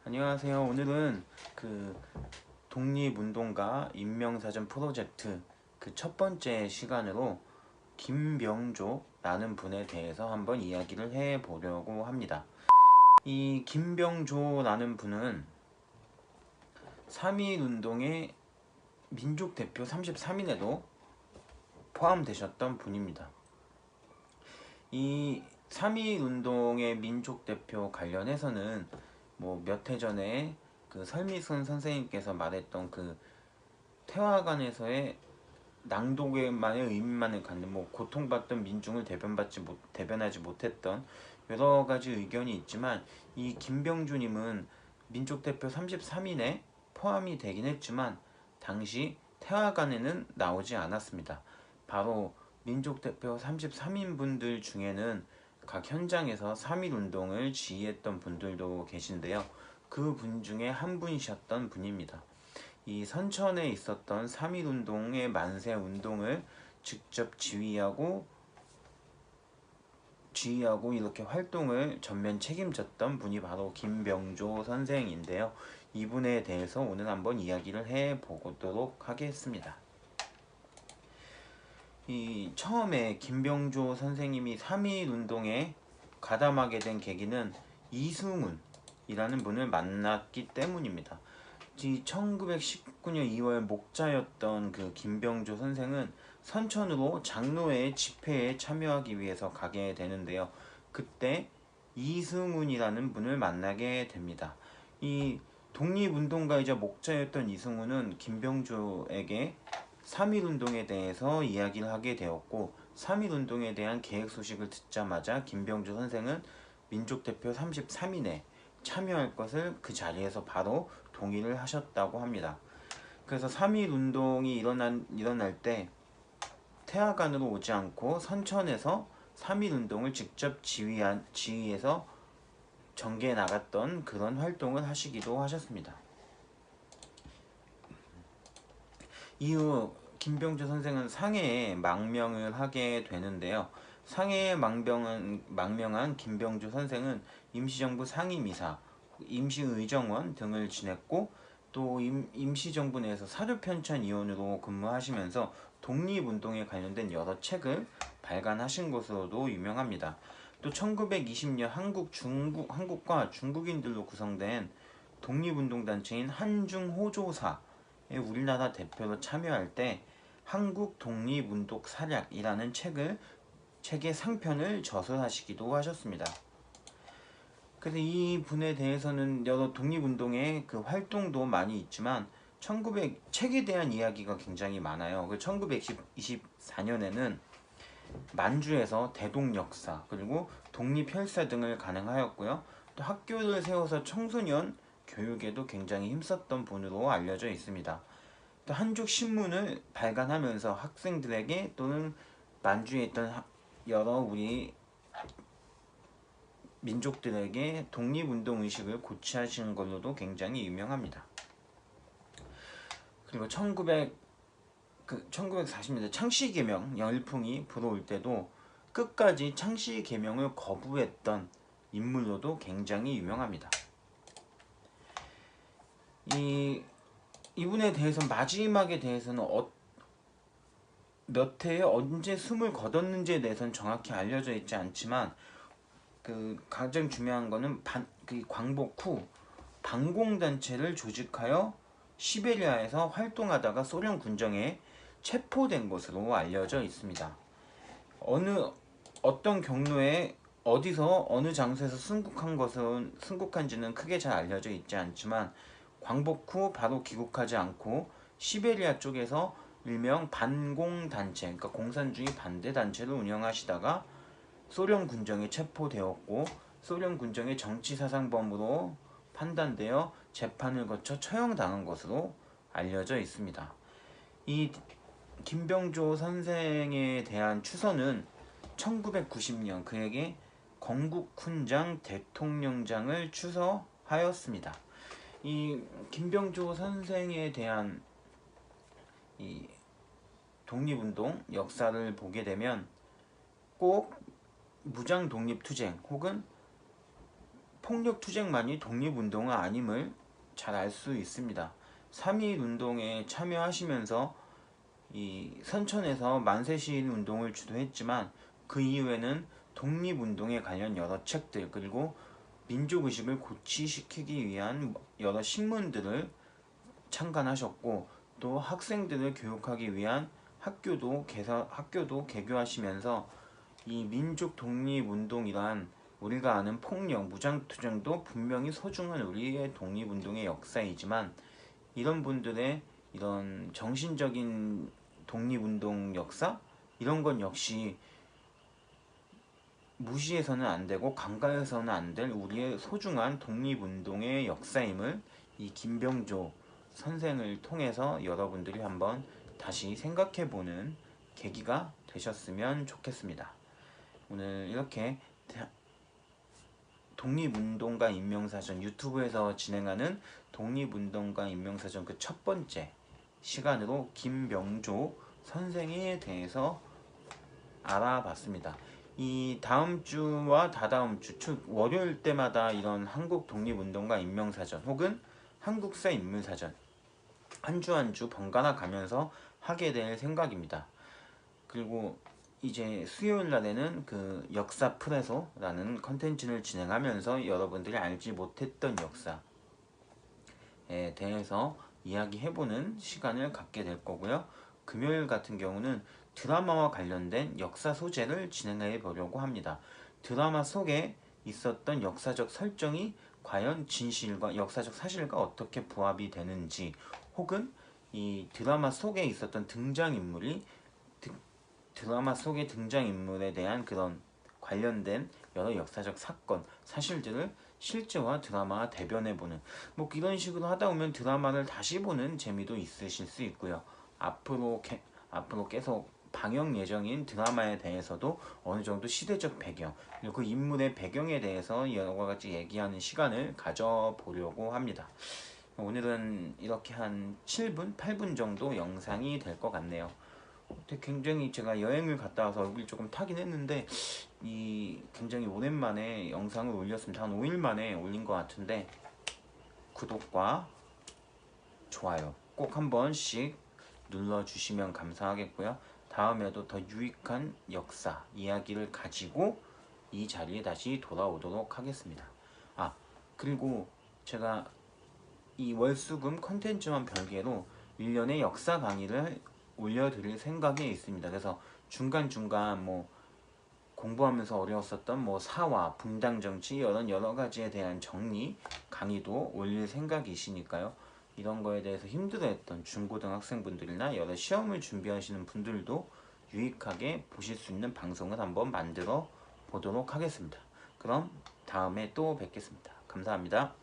안녕하세요. 오늘은 독립운동가 인명사전 프로젝트 첫 번째 시간으로 김병조라는 분에 대해서 한번 이야기를 해보려고 합니다. 이 김병조라는 분은 3.1운동의 민족대표 33인에도 포함되셨던 분입니다. 이 3.1운동의 민족대표 관련해서는 몇 해 전에 설미순 선생님께서 말했던 태화관에서의 낭독에만의 의미만을 갖는 고통받던 민중을 대변하지 못했던 여러 가지 의견이 있지만, 이 김병주님은 민족대표 33인에 포함이 되긴 했지만 당시 태화관에는 나오지 않았습니다. 바로 민족대표 33인 분들 중에는 각 현장에서 3.1운동을 지휘했던 분들도 계신데요. 그 분 중에 한 분이셨던 분입니다. 이 선천에 있었던 3.1운동의 만세 운동을 직접 지휘하고 이렇게 활동을 전면 책임졌던 분이 바로 김병조 선생인데요. 이분에 대해서 오늘 한번 이야기를 해보도록 하겠습니다. 처음에 김병조 선생님이 3.1운동에 가담하게 된 계기는 이승훈이라는 분을 만났기 때문입니다. 1919년 2월 목자였던 김병조 선생은 선천으로 장로회 집회에 참여하기 위해서 가게 되는데요. 그때 이승훈이라는 분을 만나게 됩니다. 이 독립운동가이자 목자였던 이승훈은 김병조에게 3.1운동에 대해서 이야기를 하게 되었고, 3.1운동에 대한 계획 소식을 듣자마자 김병조 선생은 민족대표 33인에 참여할 것을 그 자리에서 바로 동의를 하셨다고 합니다. 그래서 3.1운동이 일어날 때 태화관으로 오지 않고 선천에서 3.1운동을 직접 지휘해서 전개해 나갔던 그런 활동을 하시기도 하셨습니다. 이후 김병조 선생은 상해에 망명을 하게 되는데요. 상해에 망명한 김병조 선생은 임시정부 상임이사, 임시의정원 등을 지냈고, 또 임시정부 내에서 사료편찬위원으로 근무하시면서 독립운동에 관련된 여러 책을 발간하신 것으로도 유명합니다. 또 1920년 한국과 중국인들로 구성된 독립운동단체인 한중호조사 우리나라 대표로 참여할 때 한국 독립운동 사략이라는 책의 상편을 저술하시기도 하셨습니다. 그래서 이 분에 대해서는 여러 독립운동의 활동도 많이 있지만 책에 대한 이야기가 굉장히 많아요. 1924년에는 만주에서 대동역사 그리고 독립혈사 등을 간행하였고요. 또 학교를 세워서 청소년 교육에도 굉장히 힘썼던 분으로 알려져 있습니다. 또 한족 신문을 발간하면서 학생들에게 또는 만주에 있던 여러 우리 민족들에게 독립운동 의식을 고취하시는 걸로도 굉장히 유명합니다. 그리고 1940년대 창씨개명 열풍이 불어올 때도 끝까지 창씨개명을 거부했던 인물로도 굉장히 유명합니다. 이분에 대해서 마지막에 대해서는 몇 해에 언제 숨을 거뒀는지에 대해서는 정확히 알려져 있지 않지만 가장 중요한 거는 광복 후 반공단체를 조직하여 시베리아에서 활동하다가 소련 군정에 체포된 것으로 알려져 있습니다. 어떤 경로에 어디서 어느 장소에서 순국한지는 크게 잘 알려져 있지 않지만, 광복 후 바로 귀국하지 않고 시베리아 쪽에서 일명 반공단체, 그러니까 공산주의 반대단체를 운영하시다가 소련 군정에 체포되었고, 소련 군정의 정치사상범으로 판단되어 재판을 거쳐 처형당한 것으로 알려져 있습니다. 이 김병조 선생에 대한 추서는 1990년 그에게 건국훈장 대통령장을 추서하였습니다. 이 김병조 선생에 대한 이 독립운동 역사를 보게 되면 꼭 무장 독립투쟁 혹은 폭력 투쟁만이 독립운동은 아님을 잘 알 수 있습니다. 3.1 운동에 참여하시면서 이 선천에서 만세시인 운동을 주도했지만 그 이후에는 독립운동에 관련 여러 책들 그리고 민족의식을 고취시키기 위한 여러 신문들을 창간하셨고 또 학생들을 교육하기 위한 학교도 개교하시면서 이 민족 독립운동이란 우리가 아는 폭력, 무장투쟁도 분명히 소중한 우리의 독립운동의 역사이지만 이런 분들의 이런 정신적인 독립운동 역사? 이런 건 역시 무시해서는 안 되고 간과해서는 안 될 우리의 소중한 독립운동의 역사임을 이 김병조 선생을 통해서 여러분들이 한번 다시 생각해보는 계기가 되셨으면 좋겠습니다. 오늘 이렇게 독립운동가 인명사전 유튜브에서 진행하는 독립운동가 인명사전 그 첫 번째 시간으로 김병조 선생에 대해서 알아봤습니다. 이 다음 주와 다다음 주, 즉 월요일 때마다 이런 한국 독립운동가 인명사전 혹은 한국사 인물사전 한 주 한 주 번갈아 가면서 하게 될 생각입니다. 그리고 이제 수요일 날에는 그 역사 프레소라는 컨텐츠를 진행하면서 여러분들이 알지 못했던 역사에 대해서 이야기해보는 시간을 갖게 될 거고요. 금요일 같은 경우는 드라마와 관련된 역사 소재를 진행해 보려고 합니다. 드라마 속에 있었던 역사적 설정이 과연 진실과 역사적 사실과 어떻게 부합이 되는지 혹은 이 드라마 속에 있었던 등장인물이 드라마 속의 등장인물에 대한 그런 관련된 여러 역사적 사건, 사실들을 실제와 드라마와 대변해보는 뭐 이런 식으로 하다 보면 드라마를 다시 보는 재미도 있으실 수 있고요. 앞으로 계속 방영 예정인 드라마에 대해서도 어느 정도 시대적 배경 그리고 그 인물의 배경에 대해서 여러 가지 얘기하는 시간을 가져보려고 합니다. 오늘은 이렇게 한 7분, 8분 정도 영상이 될 것 같네요. 굉장히 제가 여행을 갔다 와서 얼굴이 조금 타긴 했는데 굉장히 오랜만에 영상을 올렸습니다. 한 5일 만에 올린 것 같은데 구독과 좋아요 꼭 한 번씩 눌러주시면 감사하겠고요. 다음에도 더 유익한 역사 이야기를 가지고 이 자리에 다시 돌아오도록 하겠습니다. 그리고 제가 이 월수금 컨텐츠만 별개로 1년의 역사 강의를 올려드릴 생각이 있습니다. 그래서 중간중간 뭐 공부하면서 어려웠었던 뭐 사화, 분당 정치 여러 가지에 대한 정리 강의도 올릴 생각이시니까요. 이런 거에 대해서 힘들어했던 중고등학생분들이나 여러 시험을 준비하시는 분들도 유익하게 보실 수 있는 방송을 한번 만들어 보도록 하겠습니다. 그럼 다음에 또 뵙겠습니다. 감사합니다.